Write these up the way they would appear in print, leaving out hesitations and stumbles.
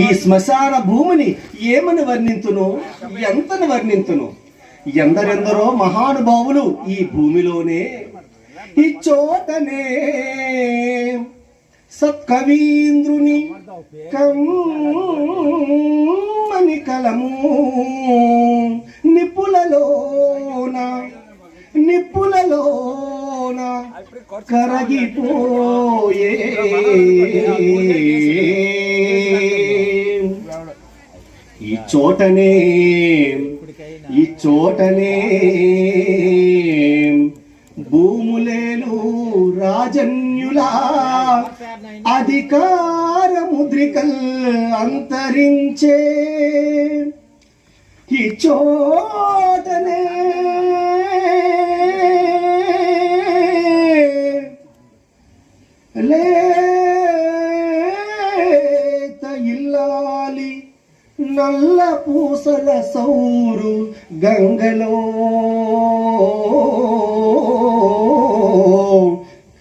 ఈ శ్మశాన భూమిని ఏమని వర్ణింతును, ఎంతని వర్ణింతును? ఎందరెందరో మహానుభావులు ఈ భూమిలోనే, ఈ చోటనే సత్కవీంద్రుని కమ్మని కలము నిప్పులలోన కరగిపోయే. ఈ చోటనే భూములేలు రాజన్యుల అధికార ముద్రికల్ అంతరించే. ఈ చోటనే లేత ఇల్లాలి నల్ల పూసల సౌరు గంగలో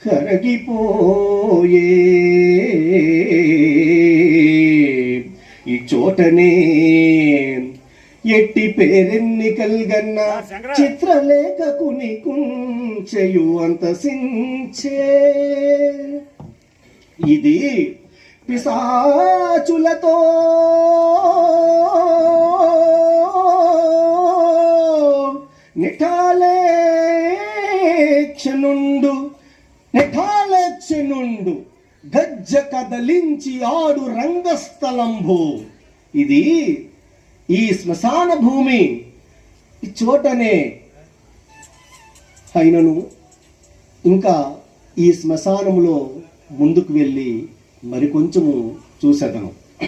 కరగిపోయే. ఈ చోటనే ఎట్టి పేరెన్నికల్గన్న చిత్రలేఖకుని కుంచెయు అంతసించే. ఇది పిశాచులతో నెఠాలేక్షనుండు గజ్జ కదలించి ఆడు రంగస్థలంభు. ఇది ఈ శ్మశాన భూమి ఈ చోటనే అయినను ఇంకా ఈ శ్మశానములో ముందుకు వెళ్ళి మరికొంచెము చూసేదను.